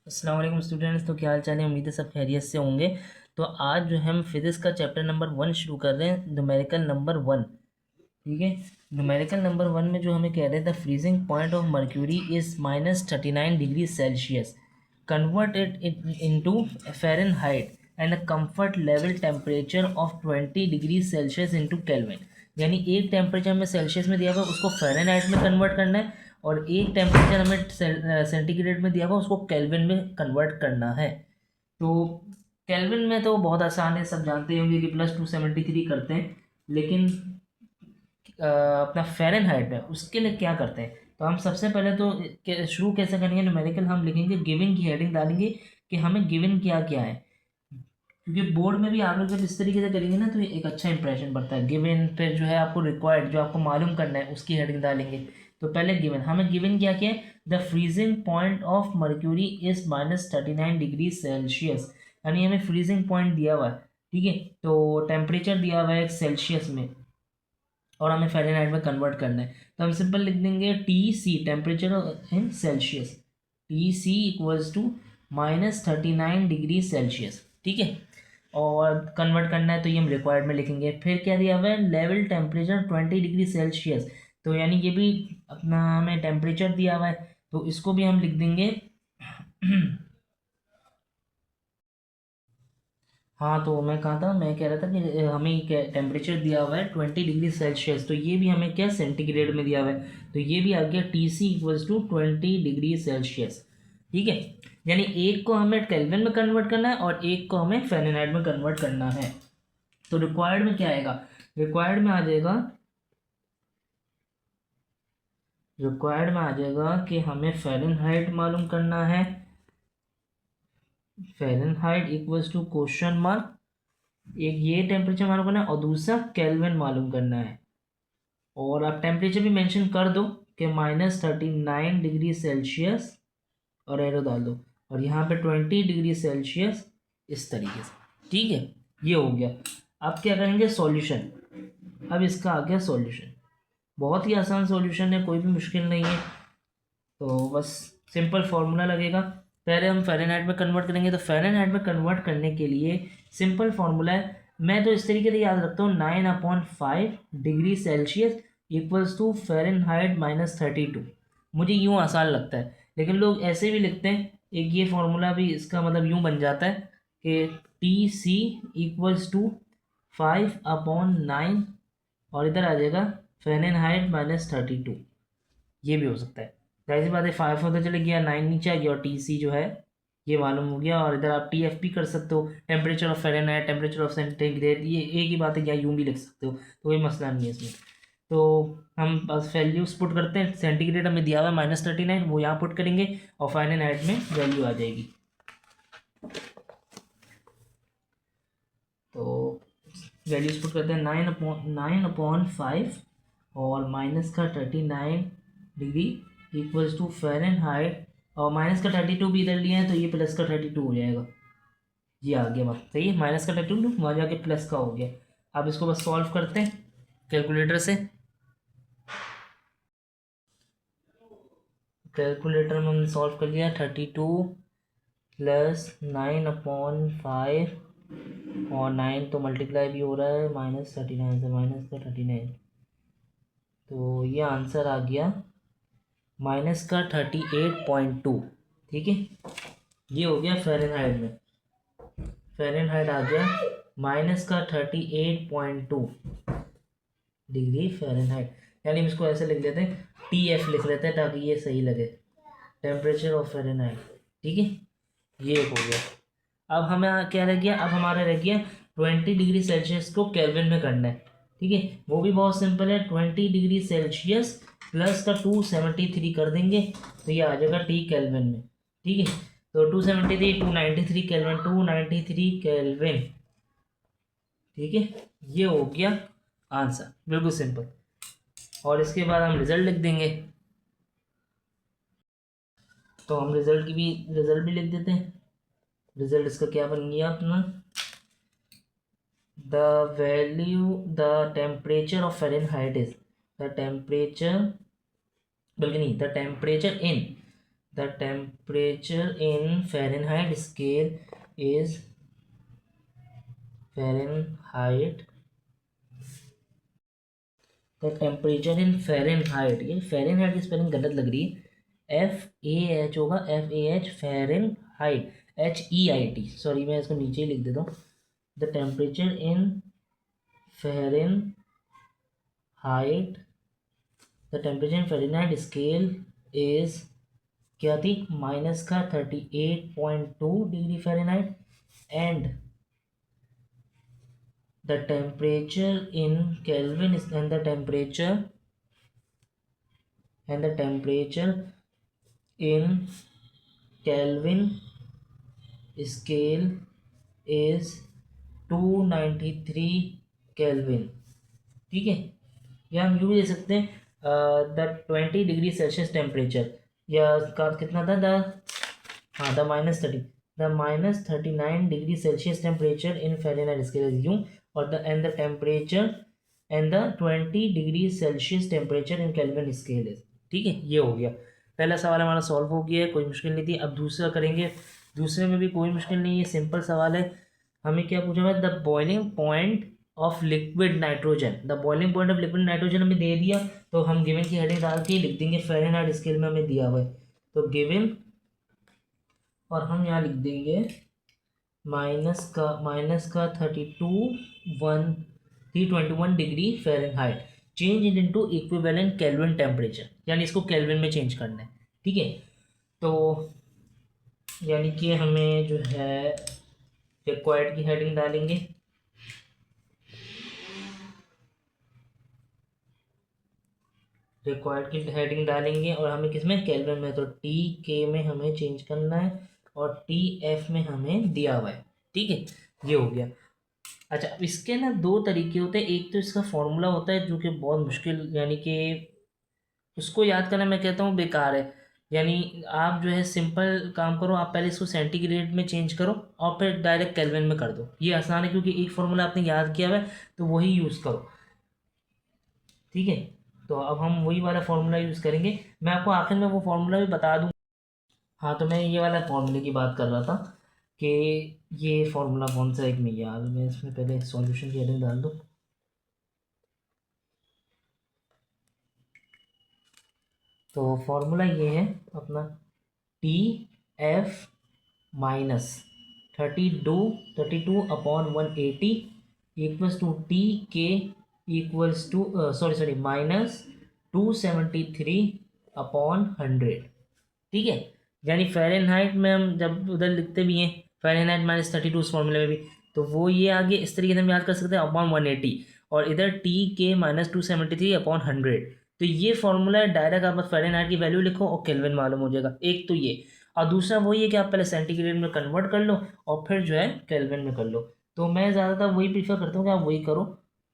अस्सलाम वालेकुम स्टूडेंट्स। तो क्या हाल चाल है? उम्मीद है सब खैरियत से होंगे। तो आज जो हम फिजिक्स का चैप्टर नंबर 1 शुरू कर रहे हैं, न्यूमेरिकल नंबर 1। ठीक है। न्यूमेरिकल नंबर 1 में जो हमें कह रहे थे, freezing point of mercury is -39 degree Celsius, convert it into Fahrenheit and a comfort level temperature of 20 degree Celsius into kelvin. यानी एक टेम्परेचर में सेल्सियस में दिया हुआ उसको फ़ारेनहाइट में कन्वर्ट करना है, और एक टेम्परेचर हमें सेंटीग्रेड में दिया हुआ उसको केल्विन में कन्वर्ट करना है। तो केल्विन में तो बहुत आसान है, सब जानते होंगे कि +273 करते हैं। लेकिन अपना फ़ारेनहाइट है उसके लिए क्या करते हैं? तो हम सबसे पहले तो शुरू कैसे करेंगे? न्यूमेरिकल हम लिखेंगे, गिवन की हेडिंग डालेंगे कि हमें गिवन क्या क्या है। क्योंकि बोर्ड में भी आप लोग जब इस तरीके से करेंगे ना तो ये एक अच्छा इंप्रेशन पड़ता है। गिवन फिर जो है आपको रिक्वायर्ड, जो आपको मालूम करना है उसकी हेडिंग डालेंगे। तो पहले गिवन, हमें गिवन क्या क्या है? The freezing point of mercury is -39 degree Celsius. यानी हमें फ्रीजिंग पॉइंट दिया हुआ है। ठीक है। तो टेम्परेचर दिया हुआ है सेल्सियस में, और हमें फ़ारेनहाइट में कन्वर्ट करना है। तो हम सिंपल लिख देंगे TC, temperature in Celsius. TC equals to -39 degree Celsius. ठीक है। और कन्वर्ट करना है तो ये हम रिक्वायर्ड में लिखेंगे। फिर क्या दिया हुआ है? Level temperature 20 degree Celsius. तो यानी ये भी अपना हमें टेम्परेचर दिया हुआ है, तो इसको भी हम लिख देंगे हाँ, तो मैं कहा था, मैं कह रहा था कि हमें क्या टेम्परेचर दिया हुआ है 20 डिग्री सेल्सियस, तो ये भी हमें क्या सेंटीग्रेड में दिया हुआ है। तो ये भी आ गया TC equals to 20 degree Celsius. ठीक है। यानी एक को हमें केल्विन में कन्वर्ट करना है और एक को हमें फ़ारेनहाइट में कन्वर्ट करना है। तो रिक्वायर्ड में क्या आएगा? रिक्वायर्ड में आ जाएगा कि हमें फ़ारेनहाइट मालूम करना है। Fahrenheit equals to question mark, एक ये टेम्परेचर मालूम करना है और दूसरा केल्विन मालूम करना है। और आप टेम्परेचर भी मेंशन कर दो कि -39 डिग्री सेल्सियस, और एरो डाल दो, और यहाँ पे 20 डिग्री सेल्सियस, इस तरीके से। ठीक है। ये हो गया। अब क्या करेंगे? सॉल्यूशन। अब इसका आ गया सॉल्यूशन। बहुत ही आसान सॉल्यूशन है, कोई भी मुश्किल नहीं है। तो बस सिंपल फार्मूला लगेगा। पहले हम फ़ारेनहाइट में कन्वर्ट करेंगे, तो फ़ारेनहाइट में कन्वर्ट करने के लिए सिंपल फार्मूला है। मैं तो इस तरीके से याद रखता हूँ, 9/5 degree Celsius equals to Fahrenheit -32। मुझे यूँ आसान लगता है, लेकिन लोग ऐसे भी लिखते हैं। एक ये फार्मूला भी, इसका मतलब यूँ बन जाता है कि TC इक्वल्स टू 5/9, और इधर आ जाएगा फ़ारेनहाइट -32। ये भी हो सकता है। जाहिर सी बात है, 5 पता चले गया, 9 नीचे आ गया, और TC जो है ये मालूम हो गया। और इधर आप TF भी कर सकते हो, temperature of Fahrenheit, temperature of centigrade, ये एक ही बात है, या यूँ भी लिख सकते हो, तो कोई मसला नहीं है इसमें। तो हम बस वैल्यूज पुट करते हैं। सेंटीग्रेड हमें दिया हुआ है -39, वो यहाँ पुट करेंगे, और फ़ारेनहाइट में वैल्यू आ जाएगी। तो वैल्यूज पुट करते हैं, 9/5 और माइनस का 39 डिग्री इक्वल्स टू फ़ारेनहाइट, और माइनस का 32 भी इधर लिया है, तो ये प्लस का 32 हो जाएगा। ये आ गया बात सही है, माइनस का 32 वहाँ जाके प्लस का हो गया। अब इसको बस सॉल्व करते हैं कैलकुलेटर से। कैलकुलेटर में हमने सॉल्व कर लिया। 32 प्लस 9/5, और 9 तो मल्टीप्लाई भी हो रहा है -39 से, माइनस का 39, तो ये आंसर आ गया माइनस का 38.2। ठीक है। ये हो गया फ़ारेनहाइट में। फ़ारेनहाइट आ गया माइनस का 38.2 डिग्री फ़ारेनहाइट। यानी हम इसको ऐसे लिख लेते हैं, TF लिख लेते हैं ताकि ये सही लगे, टेम्परेचर ऑफ फ़ारेनहाइट। ठीक है। ये एक हो गया। अब हमें क्या रह गया? अब हमारा रह गया 20 डिग्री सेल्सियस को केल्विन में करना है। ठीक है। वो भी बहुत सिंपल है, 20 डिग्री सेल्सियस प्लस का 273 कर देंगे, तो ये आ जाएगा T केल्विन में। ठीक है। तो 273, 293 केल्विन, 293 केल्विन। ठीक है। ये हो गया आंसर, बिल्कुल सिंपल। और इसके बाद हम रिजल्ट लिख देंगे। तो हम रिजल्ट भी लिख देते हैं। रिजल्ट इसका क्या बन गया अपना? the temperature of Fahrenheit is the temperature, बल्कि नहीं, the temperature in the temperature in Fahrenheit scale is Fahrenheit, the temperature in Fahrenheit, ये फ़ारेनहाइट की स्पेलिंग गलत लग रही है, FAH होगा, FAH फ़ारेनहाइट, HEIT, सॉरी मैं इसको नीचे ही लिख देता हूँ। The temperature in Fahrenheit, the temperature in Fahrenheit scale is, क्या थी, माइनस का 38.2 degree Fahrenheit, and the temperature in Kelvin is, and the temperature in Kelvin scale is 293 Kelvin। ठीक है, या हम यूँ भी दे सकते हैं द 20 डिग्री सेल्सियस टेम्परेचर, या का कितना था, द, हाँ, the -39 degree Celsius temperature in Fahrenheit scale यूँ, और the end the temperature and the 20 degree Celsius temperature in kelvin scale is. ठीक है, ये हो गया, पहला सवाल हमारा सॉल्व हो गया है, कोई मुश्किल नहीं थी। अब दूसरा करेंगे, दूसरे में भी कोई मुश्किल नहीं है, सिंपल सवाल है। हमें क्या पूछा हुआ है, the boiling point of liquid nitrogen, the boiling point of liquid nitrogen हमें दे दिया, तो हम गिवन की हेडिंग डाल के लिख देंगे फ़ारेनहाइट स्केल में हमें दिया हुआ है, तो गिवन, और हम यहाँ लिख देंगे माइनस का 321 degree Fahrenheit, change it into equivalent kelvin temperature, यानी इसको केल्विन में चेंज करना है। ठीक है, तो यानी कि हमें जो है रिक्वायर्ड की हेडिंग डालेंगे, और हमें किसमें, केल्विन में, तो TK में हमें चेंज करना है, और TF में हमें दिया हुआ है। ठीक है, ये हो गया। अच्छा, अब इसके ना दो तरीके होते हैं, एक तो इसका फॉर्मूला होता है जो कि बहुत मुश्किल, यानी कि उसको याद करना मैं कहता हूँ बेकार है। यानी आप जो है सिंपल काम करो, आप पहले इसको सेंटीग्रेड में चेंज करो और फिर डायरेक्ट केल्विन में कर दो, ये आसान है, क्योंकि एक फॉर्मूला आपने याद किया हुआ है तो वही यूज़ करो। ठीक है, तो अब हम वही वाला फॉर्मूला यूज़ करेंगे, मैं आपको आखिर में वो फॉर्मूला भी बता दूँ। हाँ, तो मैं ये वाला फॉर्मूले की बात कर रहा था कि ये फॉर्मूला कौन सा, एक में याद, मैं इसमें पहले सॉल्यूशन की हेडिंग डाल दूँ। तो फॉर्मूला ये है अपना, TF minus 32 equals to TK equals to, sorry -273/100। ठीक है, यानी फ़ारेनहाइट में हम जब उधर लिखते भी हैं फ़ारेनहाइट -32 उस फॉर्मूले में भी, तो वो ये आगे इस तरीके से हम याद कर सकते हैं अपॉन 180, और इधर TK -273/100। तो ये फॉर्मूला डायरेक्ट आप फ़ारेनहाइट की वैल्यू लिखो और केल्विन मालूम हो जाएगा, एक तो ये, और दूसरा वही है कि आप पहले सेंटीग्रेड में कन्वर्ट कर लो और फिर जो है केल्विन में कर लो। तो मैं ज़्यादातर वही प्रीफर करता हूँ कि आप वही करो।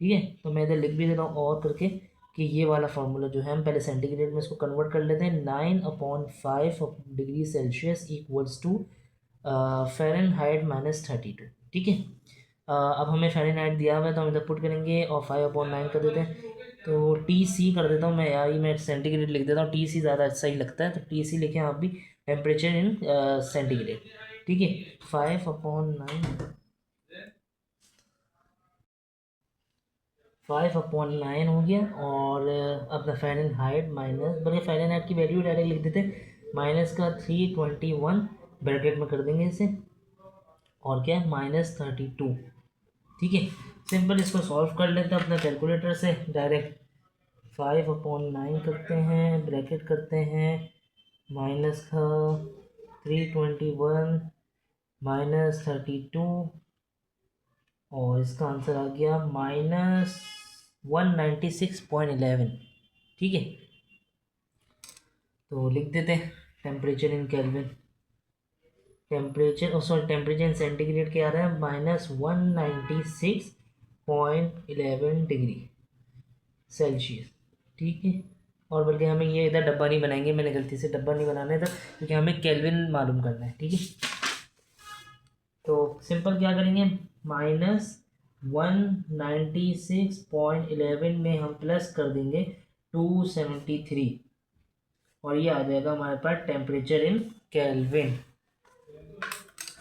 ठीक है, तो मैं इधर लिख भी देता हूँ और करके कि ये वाला फार्मूला जो है हम पहले सेंटीग्रेड में इसको कन्वर्ट कर लेते हैं, 9/5 degree Celsius equals to Fahrenheit -32। ठीक है, अब हमें फ़ारेनहाइट दिया हुआ है तो हम इधर पुट करेंगे और 5/9 कर देते हैं, तो TC कर देता हूँ मैं, यार मैं सेंटीग्रेड लिख देता हूँ, TC ज़्यादा सही लगता है, तो TC लिखें आप भी, टेम्परेचर इन सेंटीग्रेड। ठीक है, 5/9 हो गया, और अपना फ़ारेनहाइट माइनस, बल्कि फ़ारेनहाइट की वैल्यू डायरेक्ट लिख देते हैं, माइनस का 321 ब्रैकेट में कर देंगे इसे, और क्या है, -32। ठीक है, सिंपल इसको सॉल्व कर लेते हैं अपना कैलकुलेटर से डायरेक्ट। 5/9 करते हैं, ब्रैकेट करते हैं, माइनस का 321 -32, और इसका आंसर आ गया -196.11। ठीक है, तो लिख देते हैं temperature in kelvin, temperature, sorry temperature in centigrade क्या आ रहा है, -196.11 डिग्री सेल्सियस। ठीक है, और बल्कि हमें ये इधर डब्बा नहीं बनाएंगे, मैंने गलती से डब्बा नहीं बनाना है इधर, क्योंकि हमें केल्विन मालूम करना है। ठीक है, तो सिंपल क्या करेंगे, -196.11 में हम प्लस कर देंगे 273, और ये आ जाएगा हमारे पास टेम्परेचर इन केल्विन।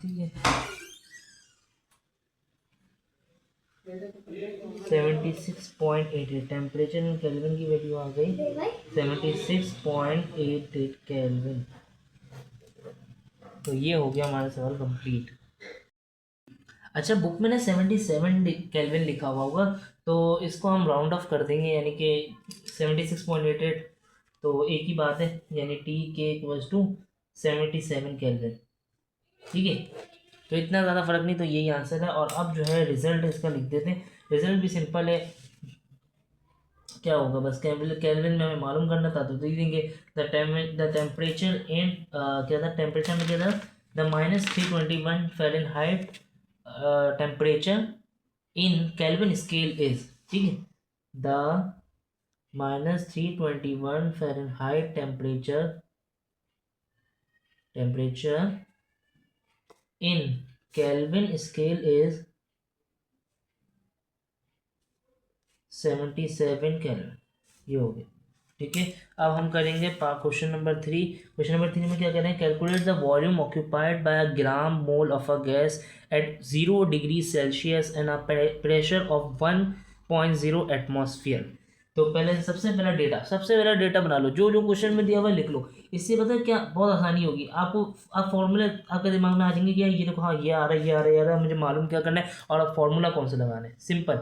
ठीक है, 76.88 टेम्परेचर इन केल्विन की वैल्यू आ गई 76.88 केल्विन। तो ये हो गया हमारा सवाल कंप्लीट। अच्छा, बुक में ना 77 केल्विन लिखा हुआ होगा, तो इसको हम राउंड ऑफ कर देंगे, यानी कि 76.88, तो एक ही बात है, यानी टी के इक्वल्स टू 77 केल्विन। ठीक है, तो इतना ज़्यादा फर्क नहीं, तो यही आंसर है। और अब जो है रिजल्ट इसका लिख देते हैं। रिजल्ट भी सिंपल है, क्या होगा, बस केल्विन में हमें मालूम करना था, तो दे देंगे द टेम्परेचर इन क्या था, टेम्परेचर में क्या था, the -321 Fahrenheit temperature in kelvin scale is. ठीक है, the -321 Fahrenheit temperature in kelvin scale is 77 kelvin. ये हो गया। ठीक है, अब हम करेंगे क्वेश्चन नंबर 3। क्वेश्चन नंबर 3 में क्या करें, calculate the volume occupied by a gram mole of a gas at 0 degree Celsius and a pressure of 1.0 atmosphere. तो पहले सबसे पहला डेटा बना लो, जो जो क्वेश्चन में दिया हुआ है लिख लो। इससे पता है क्या, बहुत आसानी होगी आपको। आप फॉर्मूले आपके दिमाग में आ जाएंगे कि यार ये देखो, हाँ ये आ रहा है, ये आ रहा है, ये आ रहा है, मुझे मालूम क्या करना है और अब फॉर्मूला कौन सा लगाना है, सिंपल।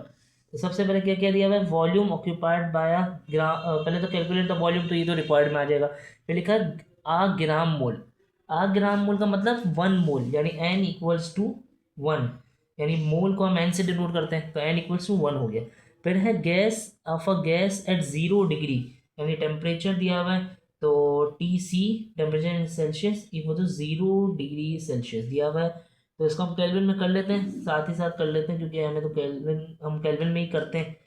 तो सबसे पहले क्या क्या दिया हुआ है, वॉल्यूम ऑक्यूपाइड बाय ग्राम, पहले तो कैलकुलेट द वॉल्यूम, तो ये तो रिक्वायर्ड में आ जाएगा। फिर लिखा है आ ग्राम मोल। आ ग्राम मोल का मतलब 1 मोल, यानी एन इक्वल्स टू 1, यानी मोल को हम एन से डिनोट करते हैं, तो एन इक्वल्स टू 1 हो गया। फिर है gas of a gas at 0 degree, यानी टेम्परेचर दिया हुआ है, तो T C temperature in Celsius equal to 0 degree Celsius दिया हुआ है। तो इसको हम केल्विन में कर लेते हैं, साथ ही साथ कर लेते हैं, क्योंकि हमें तो हम केल्विन में ही करते हैं,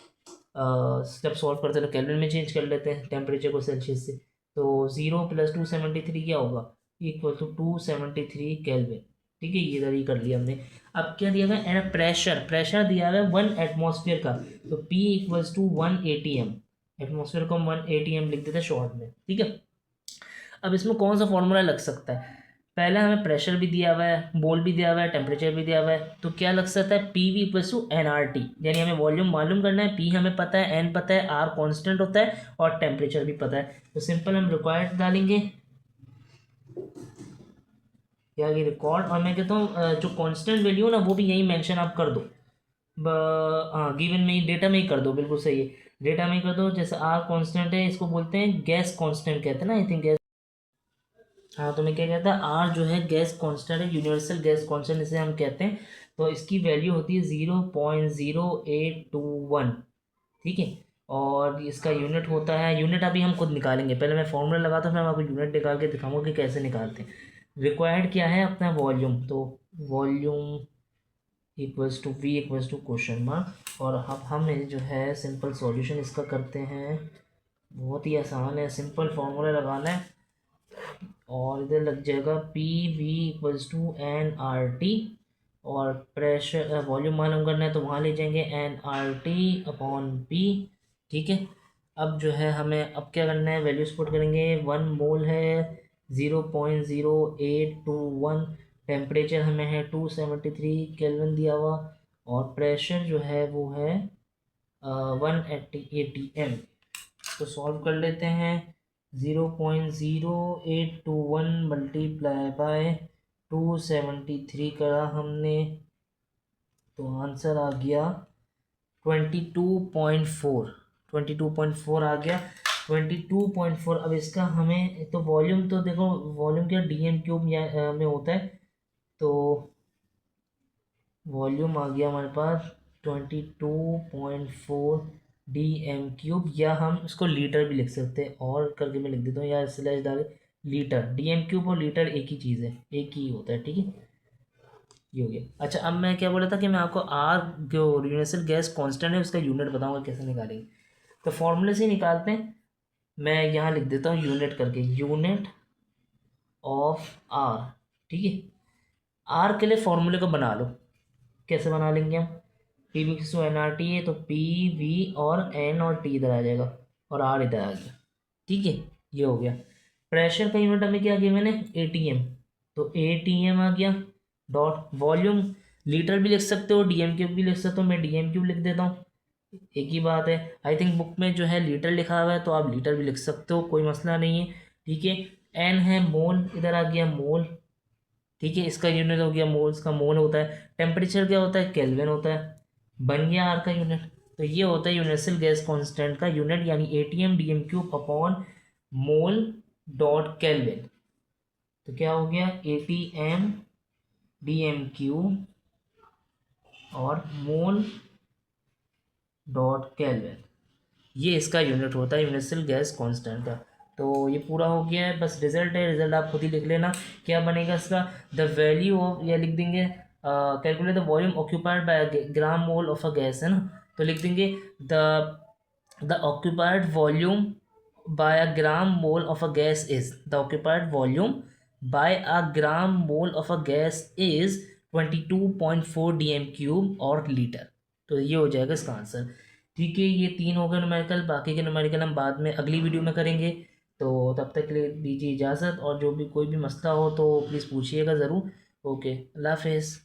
स्टेप सॉल्व करते हैं, तो केल्विन में चेंज कर लेते हैं टेम्परेचर को सेल्सियस से। तो 0 + 273 क्या होगा, इक्वल टू 273 केल्विन। ठीक है, ये इधर ही कर लिया हमने। अब क्या दिया हुआ है, एंड प्रेशर दिया हुआ है 1 एटमॉस्फेयर का, तो P equals to 1 atm। Atmosphere को हम 1 atm लिख देते हैं शॉर्ट में। ठीक है, अब इसमें कौन सा फॉर्मूला लग सकता है, पहले हमें प्रेशर भी दिया हुआ है, मोल भी दिया हुआ है, टेम्परेचर भी दिया हुआ है, तो क्या लग सकता है, P V equals to N R T, यानी हमें वॉल्यूम मालूम करना है, पी हमें पता है, एन पता है, आर कांस्टेंट होता है और टेम्परेचर भी पता है। तो सिंपल हम रिक्वायर्ड डालेंगे, या ये रिकॉर्ड, और मैं कहता हूँ जो कांस्टेंट वैल्यू है ना वो भी यही मेंशन आप कर दो, हाँ गिवन में ही, डेटा में ही कर दो, बिल्कुल सही है, डेटा में ही कर दो। जैसे आर कांस्टेंट है, इसको बोलते हैं गैस कांस्टेंट कहते हैं ना, आई थिंक। हाँ, तो मैं क्या कहता है, आर जो है गैस कांस्टेंट है, यूनिवर्सल गैस कांस्टेंट इसे हम कहते हैं। तो इसकी वैल्यू होती है 0.0821। ठीक है, और इसका यूनिट होता है, यूनिट अभी हम खुद निकालेंगे, पहले मैं फॉर्मूला लगाता हूँ, फिर मैं आपको यूनिट निकाल के दिखाऊंगा कि कैसे निकालते हैं। रिक्वायर्ड क्या है अपना, वॉल्यूम, तो volume equals to V equals to question mark. और अब हमें जो है सिंपल सॉल्यूशन इसका करते हैं, बहुत ही आसान है, सिंपल फॉर्मूला लगाना है और इधर लग जाएगा P V equals to N R T, और प्रेशर वॉल्यूम मालूम करना है, तो वहाँ ले जाएंगे N R T upon P. ठीक है, अब जो है हमें अब क्या करना है, वैल्यूज पुट करेंगे। 1 मोल है 0.0821, टेम्परेचर हमें है 273 केल्विन दिया हुआ, और प्रेशर जो है वो है 180 atm। तो सॉल्व कर लेते हैं, 0.0821 मल्टीप्लाई बाय 273 करा हमने, तो आंसर आ गया 22.4। 22.4 आ गया, 22.4। अब इसका हमें तो वॉल्यूम, तो देखो वॉल्यूम क्या DM³ में होता है, तो वॉल्यूम आ गया हमारे पास 22.4 DM³, या हम इसको लीटर भी लिख सकते हैं, और करके मैं लिख देता हूँ यार, स्लैश डाल, लीटर। DM³ और लीटर एक ही चीज़ है, एक ही होता है। ठीक है, ये हो गया। अच्छा, अब मैं क्या बोला था कि मैं आपको आर जो यूनिवर्सल गैस कांस्टेंट है उसका यूनिट बताऊंगा कैसे निकालेंगे। तो फॉर्मूले से निकालते हैं, मैं यहाँ लिख देता हूँ यूनिट करके, यूनिट ऑफ आर। ठीक है, आर के लिए फॉर्मूले को बना लो, कैसे बना लेंगे हम, P V Q N R T है, तो पी वी और एन और टी इधर आ जाएगा, और आर इधर आ गया। ठीक है, ये हो गया। प्रेशर का यूनिट हमें क्या गिवन है, एटीएम, तो एटीएम आ गया। डॉट वॉल्यूम, लीटर भी लिख सकते हो, डीएम क्यूब भी लिख सकते हो, मैं डीएम क्यूब लिख देता हूँ, एक ही बात है। आई थिंक बुक में जो है लीटर लिखा हुआ है, तो आप लीटर भी लिख सकते हो, कोई मसला नहीं है, ठीक है। एन है मोल, इधर आ गया मोल, ठीक है, इसका यूनिट हो गया मोल्स का, मोल होता है। टेम्परेचर क्या होता है, केल्विन होता है, बन गया आर का यूनिट। तो ये होता है यूनिवर्सल गैस कांस्टेंट का यूनिट, यानी ATM DM cube upon mole dot kelvin. तो क्या हो गया, एटीएम डीएम क्यूब और मोल डॉट केल्विन, ये इसका यूनिट होता है यूनिवर्सल गैस कांस्टेंट का। तो ये पूरा हो गया है, बस रिजल्ट है, रिजल्ट आप खुद ही लिख लेना क्या बनेगा इसका। द वैल्यू ऑफ, या लिख देंगे calculate the volume occupied by gram mole of a gas, है ना, तो लिख देंगे the occupied volume by a gram mole of a gas is, the occupied volume by a gram mole of a gas is 22.4 DM cube और litre. तो ये हो जाएगा इसका आंसर, ठीक है। ये तीन हो गए न्यूमेरिकल, बाकी के न्यूमेरिकल हम बाद में अगली वीडियो में करेंगे। तो तब तक के लिए दीजिए इजाज़त, और जो भी कोई भी मसला हो तो प्लीज़ पूछिएगा ज़रूर। ओके, अल्लाह हाफिज़।